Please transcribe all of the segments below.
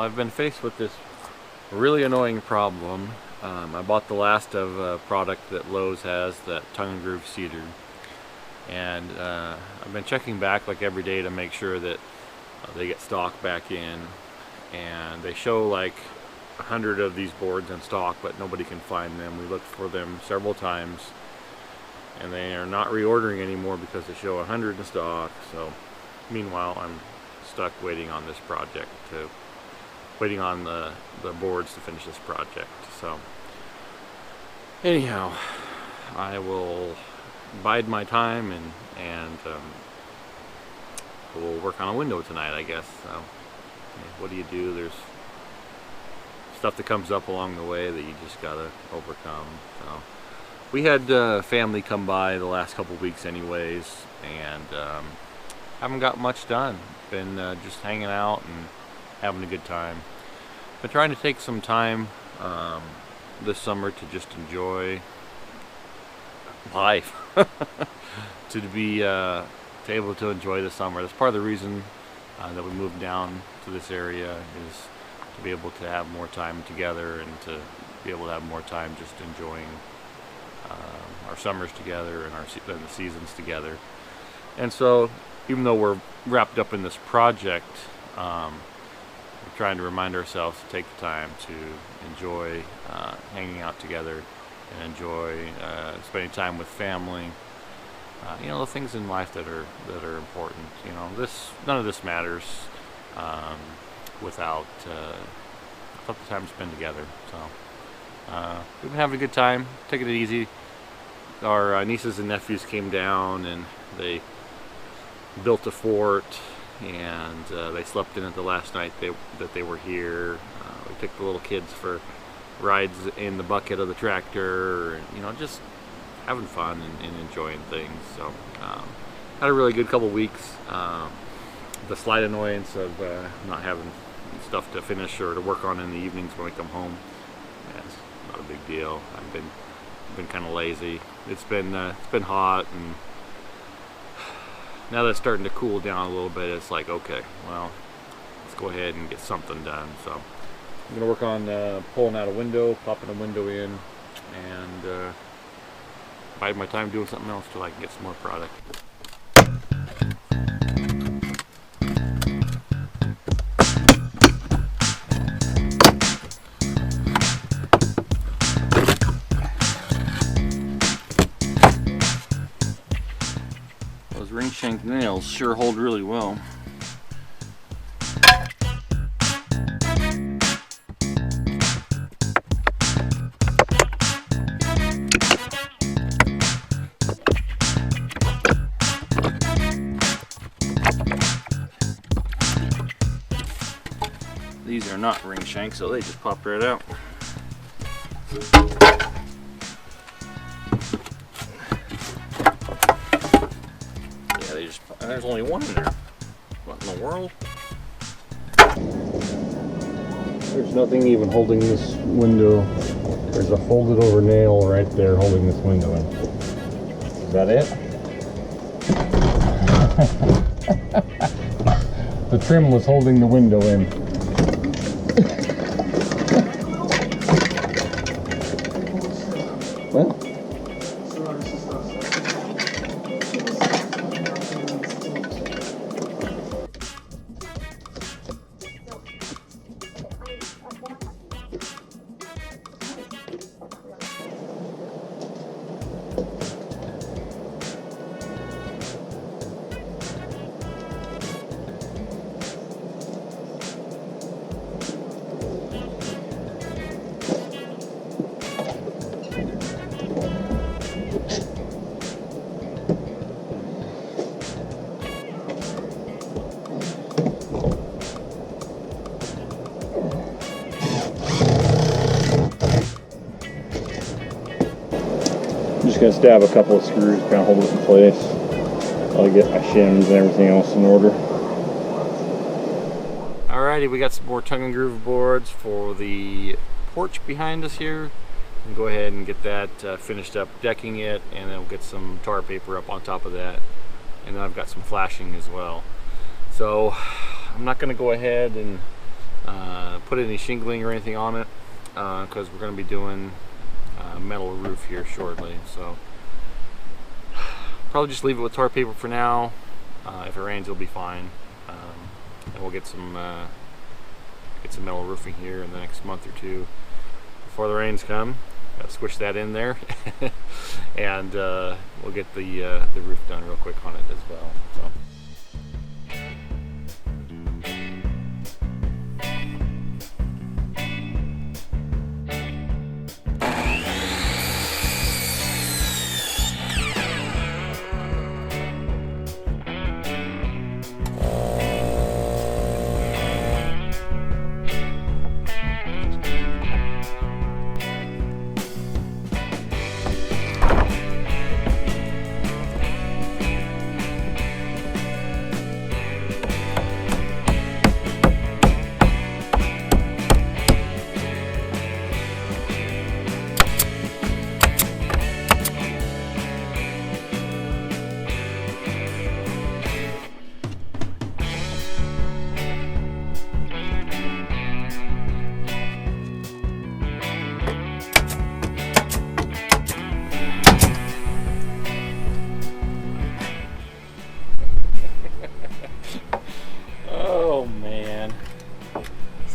I've been faced with this really annoying problem. I bought the last of a product that Lowe's has, that tongue and groove cedar, and I've been checking back like every day to make sure that they get stock back in, and they show like 100 of these boards in stock, but nobody can find them. We looked for them several times, and they are not reordering anymore because they show 100 in stock. So meanwhile, I'm stuck waiting on this project, waiting on the boards to finish this project. So anyhow, I will bide my time and we'll work on a window tonight, I guess. So what do? There's stuff that comes up along the way that you just gotta overcome. So we had family come by the last couple weeks anyways, and haven't got much done. Been just hanging out and having a good time. Been trying to take some time this summer to just enjoy life, to be able to enjoy the summer. That's part of the reason that we moved down to this area, is to be able to have more time together and to be able to have more time just enjoying our summers together and the seasons together. And so even though we're wrapped up in this project, we're trying to remind ourselves to take the time to enjoy hanging out together and enjoy spending time with family. You know, the things in life that are important. You know, none of this matters without the time spent together. So we've been having a good time, taking it easy. Our nieces and nephews came down and they built a fort, and they slept in it the last night that they were here. We took the little kids for rides in the bucket of the tractor, and, you know, just having fun and enjoying things. So had a really good couple weeks. The slight annoyance of not having stuff to finish or to work on in the evenings when we come home, yeah, it's not a big deal. I've been kind of lazy. It's been hot, and now that it's starting to cool down a little bit, it's like, okay, well, let's go ahead and get something done. So I'm gonna work on pulling out a window, popping a window in, and bide my time doing something else till I can get some more product. Those ring shank nails sure hold really well. These are not ring shanks, so they just pop right out. Yeah, there's only one in there. What in the world? There's nothing even holding this window. There's a folded over nail right there holding this window in. Is that it? The trim was holding the window in. Well, just gonna stab a couple of screws, kind of hold it in place while I get my shims and everything else in order. Alrighty, we got some more tongue and groove boards for the porch behind us here. And go ahead and get that finished up, decking it, and then we'll get some tar paper up on top of that. And then I've got some flashing as well. So I'm not gonna go ahead and put any shingling or anything on it because we're going to be doing metal roof here shortly. So probably just leave it with tar paper for now. If it rains, it'll be fine, and we'll get some metal roofing here in the next month or two before the rains come. Squish that in there, and we'll get the roof done real quick on it as well. So.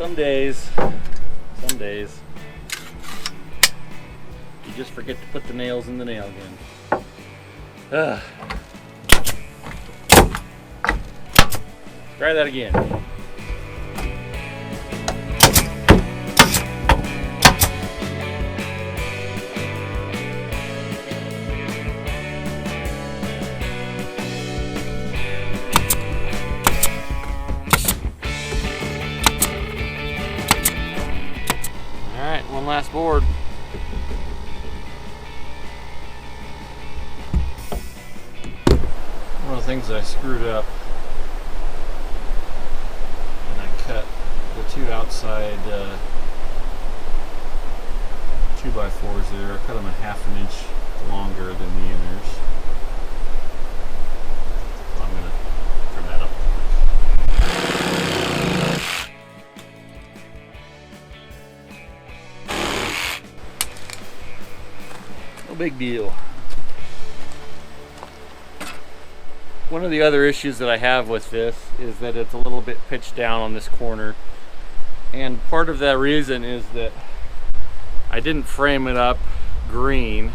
Some days, you just forget to put the nails in the nail gun. Try that again. One last board. One of the things I screwed up, and I cut the two outside 2x4s there. I cut them a ½ an inch longer than the inners. I'm going to trim that up. No big deal. One of the other issues that I have with this is that it's a little bit pitched down on this corner, and part of that reason is that I didn't frame it up green.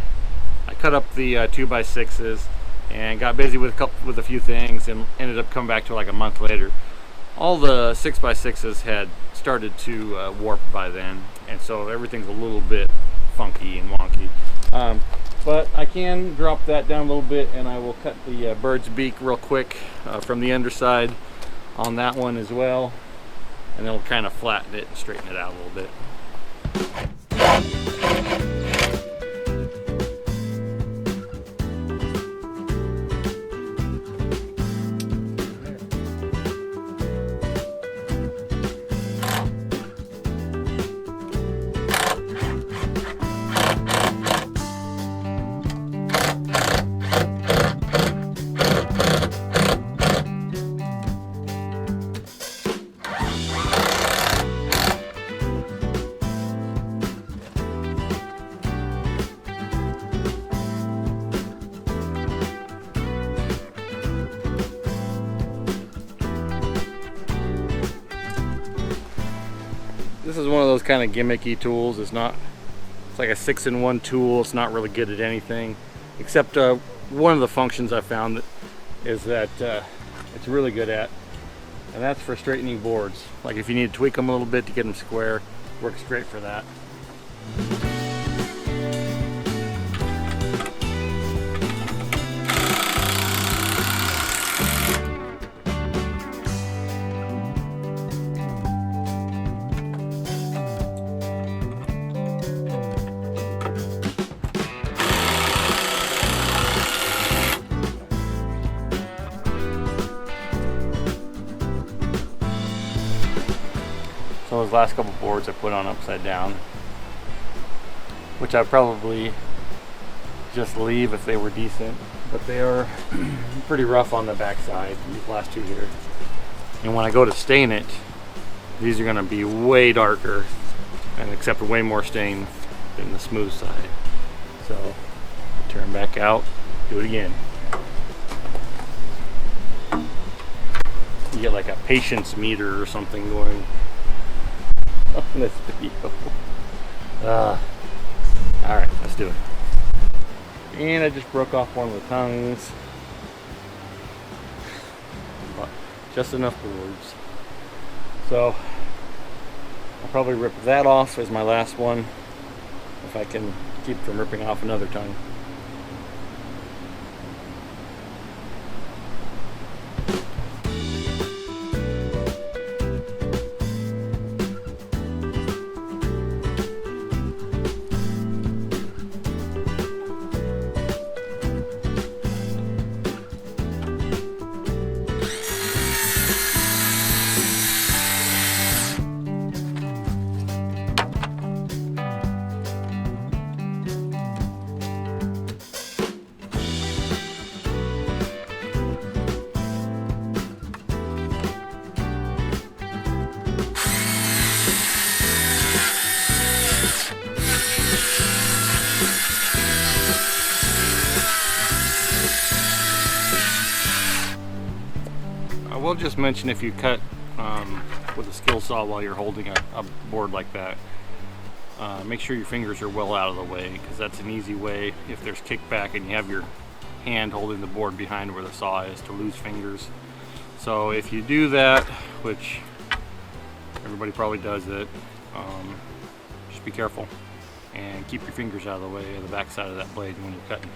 I cut up the 2x6s and got busy with a few things and ended up coming back to like a month later. All the 6x6s had started to warp by then, and so everything's a little bit funky and wonky. But I can drop that down a little bit, and I will cut the bird's beak real quick from the underside on that one as well, and then we'll kind of flatten it and straighten it out a little bit. This is one of those kind of gimmicky tools. It's like a 6-in-1 tool. It's not really good at anything, except one of the functions I found is that it's really good at, and that's for straightening boards. Like if you need to tweak them a little bit to get them square, works great for that. So those last couple boards I put on upside down, which I'd probably just leave if they were decent, but they are pretty rough on the back side, these last two here. And when I go to stain it, These are going to be way darker and accept way more stain than the smooth side. So turn back out, do it again. You get like a patience meter or something going on this video. Alright, let's do it. And I just broke off one of the tongues. But just enough boards. So I'll probably rip that off as my last one if I can keep from ripping off another tongue. I will just mention, if you cut with a skill saw while you're holding a board like that, make sure your fingers are well out of the way, because that's an easy way, if there's kickback and you have your hand holding the board behind where the saw is, to lose fingers. So if you do that, which everybody probably does it, just be careful and keep your fingers out of the way of the back side of that blade when you're cutting.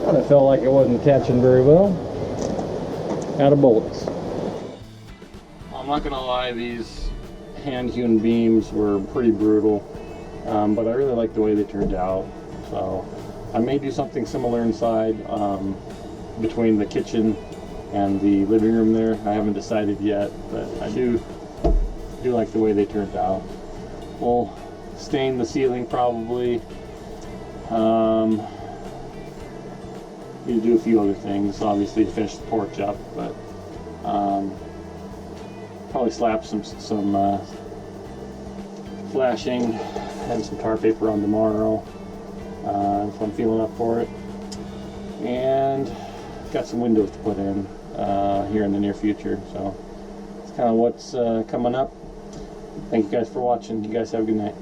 I felt like it wasn't attaching very well. Out of bullets. I'm not gonna lie, these hand-hewn beams were pretty brutal, but I really like the way they turned out. So I may do something similar inside, between the kitchen and the living room there. I haven't decided yet, but I do like the way they turned out. We'll stain the ceiling probably. Need to do a few other things, obviously, to finish the porch up, but probably slap some flashing and some tar paper on tomorrow if I'm feeling up for it. And got some windows to put in here in the near future, so it's kind of what's coming up. Thank you guys for watching. You guys have a good night.